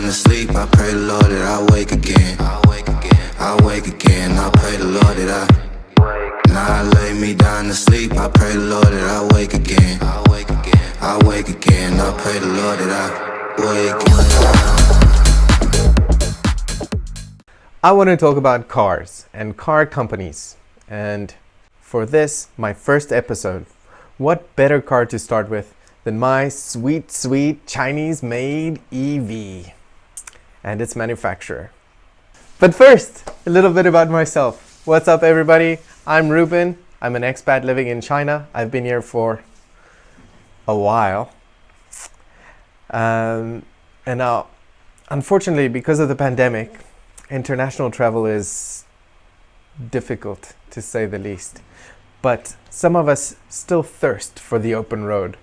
to sleep, I pray the Lord that I wake again. I wake again, I pray the Lord that I now I lay me down to sleep, I pray the Lord that I wake again. I wake again, I pray the Lord that I wake. I want to talk about cars and car companies. And for this, my first episode, what better car to start with than my sweet, sweet Chinese-made EV and its manufacturer. But first, a little bit about myself. What's up, everybody? I'm Ruben. I'm an expat living in China. I've been here for a while. And now, unfortunately, because of the pandemic, international travel is difficult, to say the least. But some of us still thirst for the open road.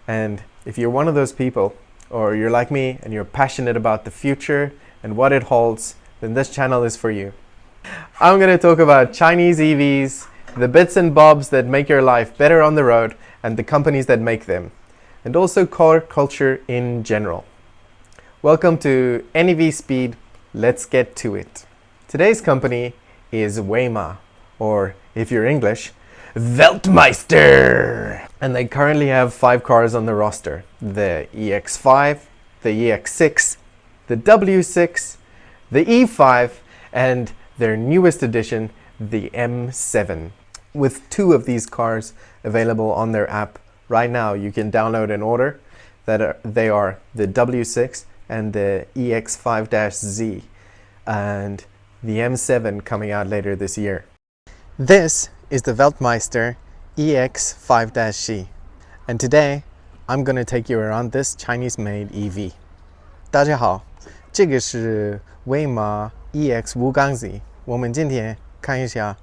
And if you're one of those people, or you're like me and you're passionate about the future and what it holds, then this channel is for you. I'm going to talk about Chinese EVs, the bits and bobs that make your life better on the road, and the companies that make them, and also car culture in general. Welcome to NEV Speed. Let's get to it. Today's company is Weimar, or if you're English, Weltmeister. And they currently have 5 cars on the roster: the EX5, the EX6, the W6, the E5, and their newest addition, the M7. With 2 of these cars available on their app right now, you can download and order. They are the W6 and the EX5-Z, and the M7 coming out later this year. This is the Weltmeister EX5-Z, and today I'm going to take you around this Chinese-made EV. 大家好，这个是威马 EX5-Z， 我们今天看一下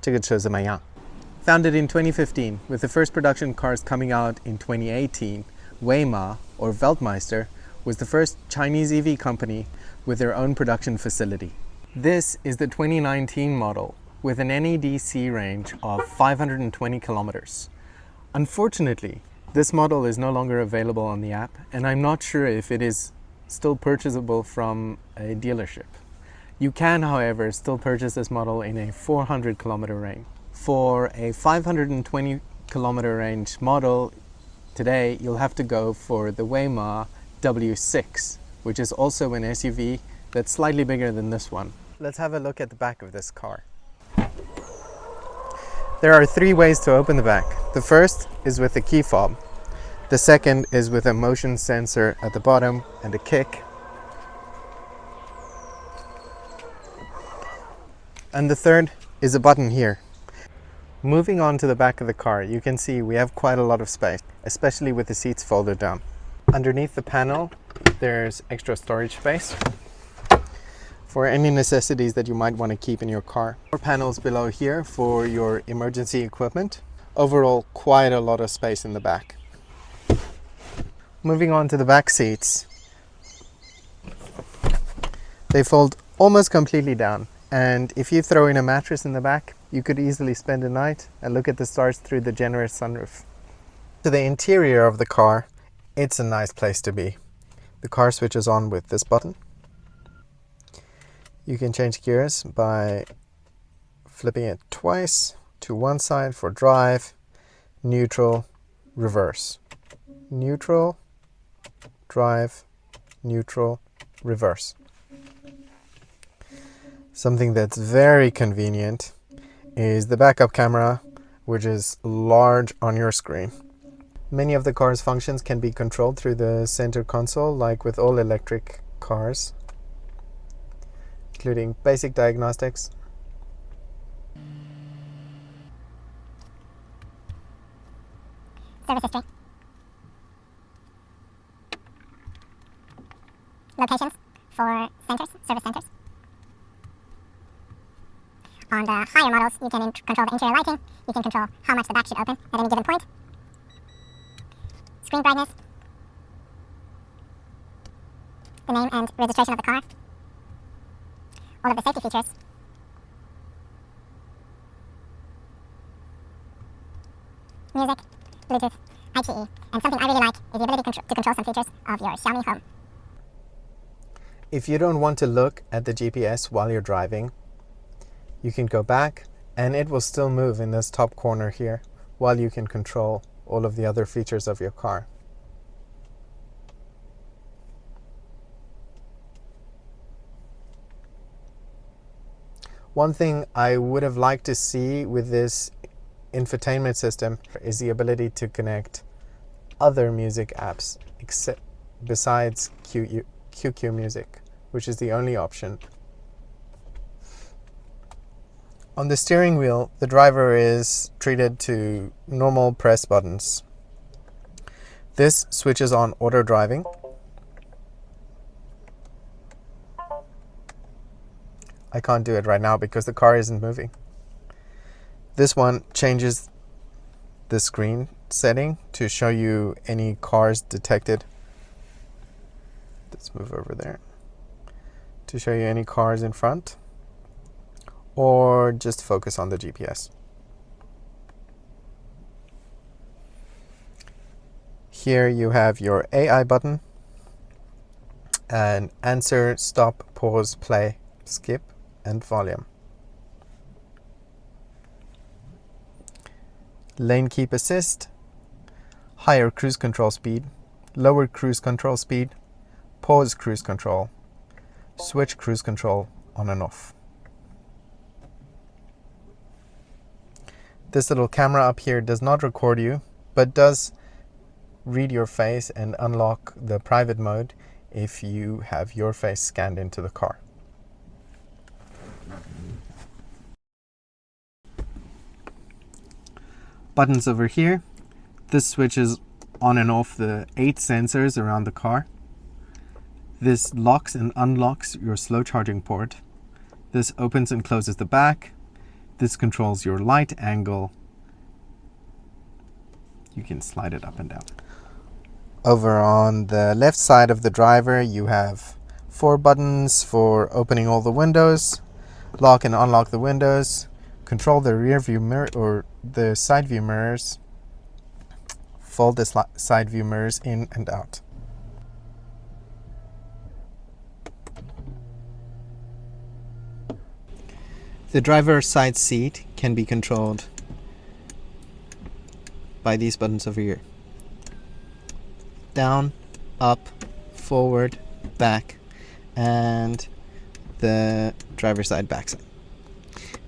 这个车怎么样。Founded in 2015, with the first production cars coming out in 2018, Weimar, or Weltmeister, was the first Chinese EV company with their own production facility. This is the 2019 model with an NEDC range of 520 kilometers. Unfortunately, this model is no longer available on the app, and I'm not sure if it is still purchasable from a dealership. You can, however, still purchase this model in a 400 kilometer range. For a 520 kilometer range model, today you'll have to go for the Weimar W6, which is also an SUV that's slightly bigger than this one. Let's have a look at the back of this car. There are 3 ways to open the back. The first is with a key fob. The second is with a motion sensor at the bottom and a kick. And the third is a button here. Moving on to the back of the car, you can see we have quite a lot of space, especially with the seats folded down. Underneath the panel, there's extra storage space for any necessities that you might want to keep in your car. 4 panels below here for your emergency equipment. Overall, quite a lot of space in the back. Moving on to the back seats. They fold almost completely down, and if you throw in a mattress in the back, you could easily spend a night and look at the stars through the generous sunroof. To the interior of the car, it's a nice place to be. The car switches on with this button. You can change gears by flipping it twice to one side for drive, neutral, reverse. Neutral, drive, neutral, reverse. Something that's very convenient is the backup camera, which is large on your screen. Many of the car's functions can be controlled through the center console, like with all electric cars, including basic diagnostics, service history, locations for service centers. On the higher models, you can control the interior lighting, you can control how much the back should open at any given point, screen brightness, the name and registration of the car, all of the safety features, music, Bluetooth, ITE, and something I really like is the ability to control some features of your Xiaomi Home. If you don't want to look at the GPS while you're driving, you can go back and it will still move in this top corner here while you can control all of the other features of your car. One thing I would have liked to see with this infotainment system is the ability to connect other music apps besides QQ Music, which is the only option. On the steering wheel, the driver is treated to normal press buttons. This switches on auto driving. I can't do it right now because the car isn't moving. This one changes the screen setting to show you any cars detected. Let's move over there. To show you any cars in front, or just focus on the GPS. Here you have your AI button and answer, stop, pause, play, skip, and volume. Lane keep assist, higher cruise control speed, lower cruise control speed, pause cruise control, switch cruise control on and off. This little camera up here does not record you, but does read your face and unlock the private mode if you have your face scanned into the car. Buttons over here. This switches on and off the 8 sensors around the car. This locks and unlocks your slow charging port. This opens and closes the back. This controls your light angle. You can slide it up and down. Over on the left side of the driver, you have 4 buttons for opening all the windows, lock and unlock the windows, control the rear view mirror or the side view mirrors, fold the side view mirrors in and out. The driver's side seat can be controlled by these buttons over here. Down, up, forward, back, and the driver's side backside.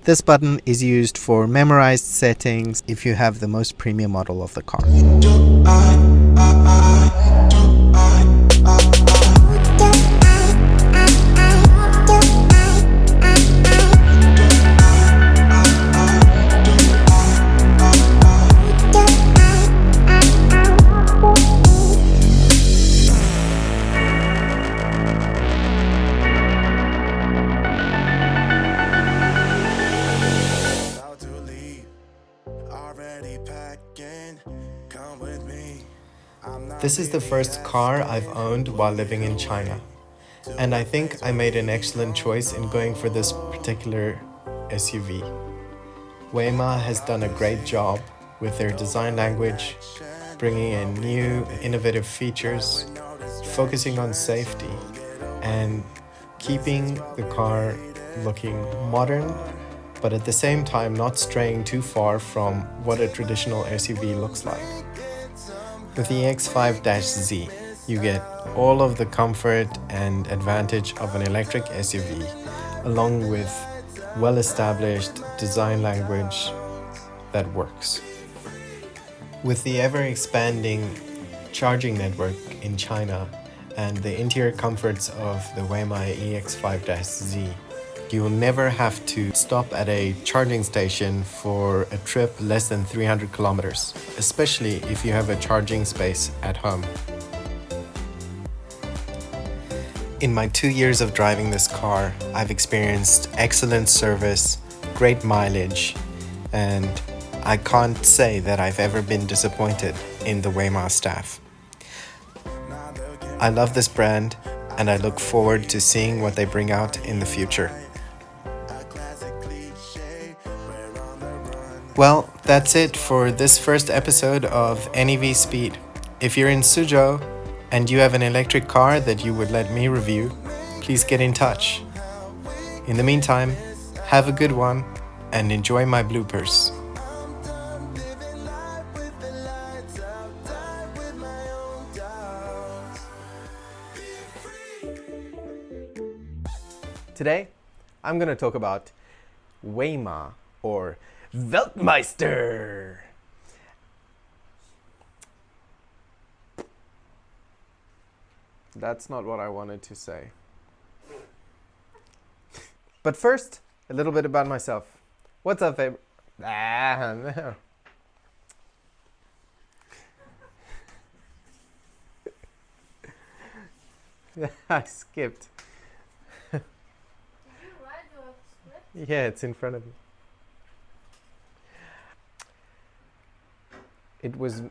This button is used for memorized settings if you have the most premium model of the car. This is the first car I've owned while living in China, and I think I made an excellent choice in going for this particular SUV. Weimar has done a great job with their design language, bringing in new, innovative features, focusing on safety, and keeping the car looking modern, but at the same time not straying too far from what a traditional SUV looks like. With the EX5-Z, you get all of the comfort and advantage of an electric SUV, along with well-established design language that works. With the ever-expanding charging network in China and the interior comforts of the Weimar EX5-Z, you will never have to stop at a charging station for a trip less than 300 kilometers, especially if you have a charging space at home. In my 2 years of driving this car, I've experienced excellent service, great mileage, and I can't say that I've ever been disappointed in the Weimar staff. I love this brand, and I look forward to seeing what they bring out in the future. Well, that's it for this first episode of NEV Speed. If you're in Suzhou and you have an electric car that you would let me review, please get in touch. In the meantime, have a good one and enjoy my bloopers. Today, I'm going to talk about Weimar or Weltmeister. That's not what I wanted to say. But first, a little bit about myself. What's up, no. I skipped. Yeah, it's in front of me. It was